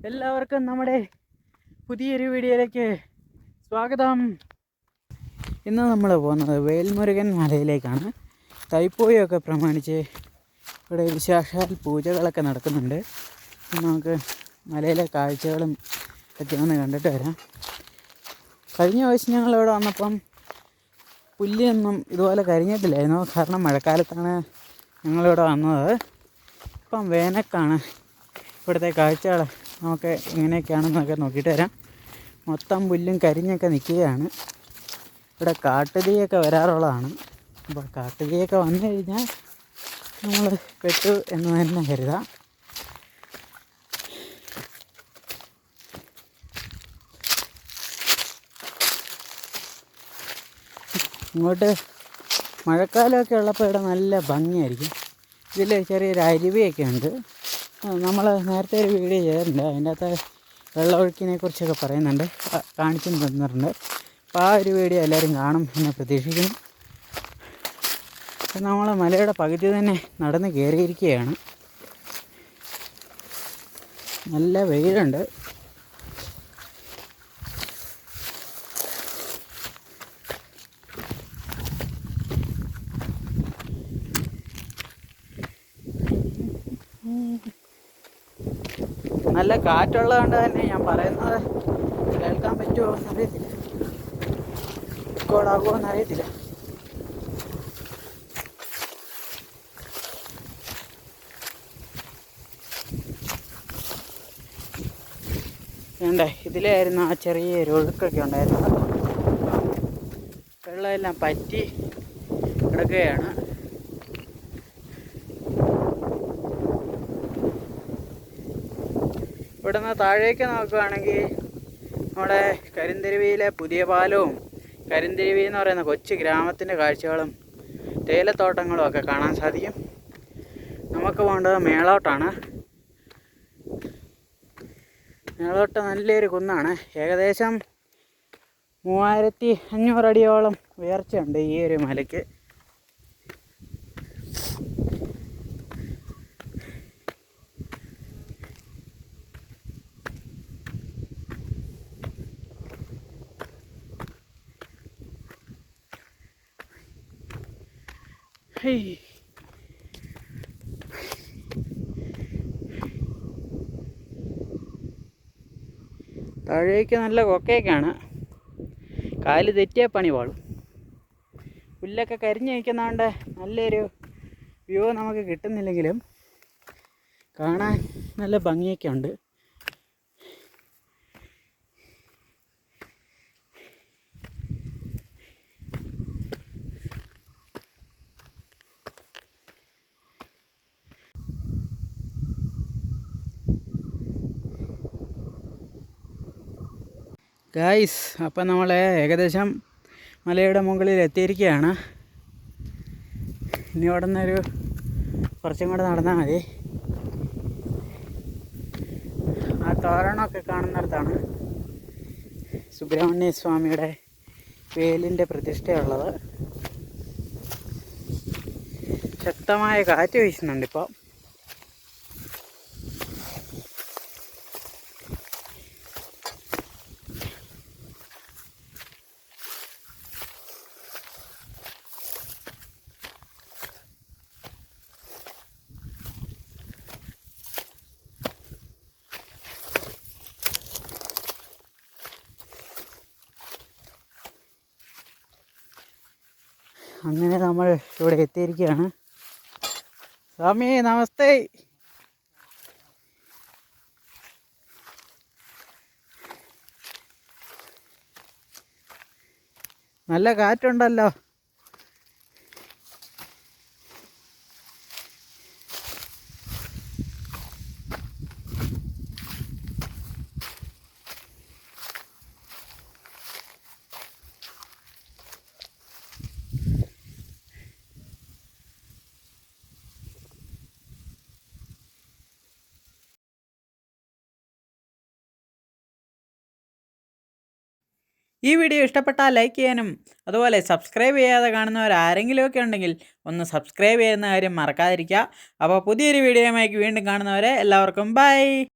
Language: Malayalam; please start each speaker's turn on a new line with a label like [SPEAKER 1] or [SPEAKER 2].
[SPEAKER 1] എല്ലാവർക്കും നമ്മുടെ പുതിയൊരു വീഡിയോയിലേക്ക് സ്വാഗതം. ഇന്ന് നമ്മൾ പോകുന്നത് വേൽമുരുകൻ മലയിലേക്കാണ്. തൈപ്പൂയമൊക്കെ പ്രമാണിച്ച് ഇവിടെ വിശേഷാൽ പൂജകളൊക്കെ നടക്കുന്നുണ്ട്. നമുക്ക് മലയിലെ കാഴ്ചകളും ഒക്കെ ഒന്ന് കണ്ടിട്ട് വരാം. കഴിഞ്ഞ പ്രാവശ്യം ഞങ്ങളിവിടെ വന്നപ്പം പുല്ലൊന്നും ഇതുപോലെ കരിഞ്ഞിട്ടില്ലായിരുന്നു. കാരണം മഴക്കാലത്താണ് ഞങ്ങളിവിടെ വന്നത്. ഇപ്പം വേനൽക്കാണ്. ഇവിടുത്തെ കാഴ്ചകൾ നമുക്ക് എങ്ങനെയൊക്കെയാണെന്നൊക്കെ നോക്കിയിട്ട് വരാം. മൊത്തം പുല്ലും കരിഞ്ഞൊക്കെ നിൽക്കുകയാണ്. ഇവിടെ കാട്ടുതീയൊക്കെ വരാറുള്ളതാണ്. അപ്പോൾ കാട്ടുതീയൊക്കെ വന്നു കഴിഞ്ഞാൽ നമ്മൾ പെട്ടു എന്ന് തന്നെ കരുതാം. ഇങ്ങോട്ട് മഴക്കാലമൊക്കെ ഉള്ളപ്പോൾ ഇവിടെ നല്ല ഭംഗിയായിരിക്കും. ഇതിൽ ചെറിയൊരു അരുവിയൊക്കെ ഉണ്ട്. നമ്മൾ നേരത്തെ ഒരു വീഡിയോ ചെയ്തിട്ടുണ്ട്. അതിൻ്റെ അകത്ത് വെള്ളമൊഴുക്കിനെ കുറിച്ചൊക്കെ പറയുന്നുണ്ട്, കാണിച്ചും തന്നിട്ടുണ്ട്. അപ്പോൾ ആ ഒരു വീഡിയോ എല്ലാവരും കാണും എന്ന് പ്രതീക്ഷിക്കുന്നു. നമ്മൾ മലയുടെ പകുതി തന്നെ നടന്ന് കയറിയിരിക്കുകയാണ്. നല്ല വെയിലുണ്ട്. നല്ല കാറ്റുള്ളത് കൊണ്ട് തന്നെ ഞാൻ പറയുന്നത് കേൾക്കാൻ പറ്റുമോ എന്നറിയത്തില്ല, റെക്കോർഡാകുമോ എന്നറിയത്തില്ല. വേണ്ടേ, ഇതിലായിരുന്നു ആ ചെറിയൊരു ഒഴുക്കൊക്കെ ഉണ്ടായിരുന്നത്. വെള്ളമെല്ലാം പറ്റി കിടക്കുകയാണ്. ഇവിടുന്ന് താഴേക്ക് നോക്കുകയാണെങ്കിൽ നമ്മുടെ കരിന്തരുവിയിലെ പുതിയ പാലവും കരിന്തരുവി എന്ന് പറയുന്ന കൊച്ചു ഗ്രാമത്തിൻ്റെ കാഴ്ചകളും തേയിലത്തോട്ടങ്ങളും ഒക്കെ കാണാൻ സാധിക്കും. നമുക്ക് പോകേണ്ടത് മേളോട്ടാണ്. മേളോട്ട് നല്ലൊരു കുന്നാണ്. ഏകദേശം 3500 അടിയോളം ഉയർച്ചയുണ്ട് ഈ ഒരു മലയ്ക്ക്. താഴേക്ക് നല്ല കൊക്കയൊക്കെയാണ്. കാല് തെറ്റിയ പണി പാളും. പുല്ലൊക്കെ കരിഞ്ഞ് നിൽക്കുന്നതുകൊണ്ട് നല്ലൊരു വ്യൂ നമുക്ക് കിട്ടുന്നില്ലെങ്കിലും കാണാൻ നല്ല ഭംഗിയൊക്കെ ഉണ്ട്. ഗായ്സ്, അപ്പം നമ്മൾ ഏകദേശം മലയുടെ മുകളിൽ എത്തിയിരിക്കുകയാണ്. ഇനി അവിടെ നിന്നൊരു കുറച്ചും കൂടെ നടന്നാൽ മതി. ആ തോരണമൊക്കെ കാണുന്നിടത്താണ് സുബ്രഹ്മണ്യ സ്വാമിയുടെ വേലിൻ്റെ പ്രതിഷ്ഠയുള്ളത്. ശക്തമായ കാറ്റ് വീശുന്നുണ്ട് ഇപ്പോൾ. അങ്ങനെ നമ്മൾ ഇവിടെ എത്തിയിരിക്കുകയാണ്. സ്വാമി നമസ്തേ. നല്ല കാറ്റുണ്ടല്ലോ. ഈ വീഡിയോ ഇഷ്ടപ്പെട്ടാൽ ലൈക്ക് ചെയ്യാനും അതുപോലെ സബ്സ്ക്രൈബ് ചെയ്യാതെ കാണുന്നവർ ആരെങ്കിലുമൊക്കെ ഉണ്ടെങ്കിൽ ഒന്ന് സബ്സ്ക്രൈബ് ചെയ്യുന്ന കാര്യം മറക്കാതിരിക്കുക. അപ്പോൾ പുതിയൊരു വീഡിയോയുമായി വീണ്ടും കാണുന്നവരെ എല്ലാവർക്കും ബൈ.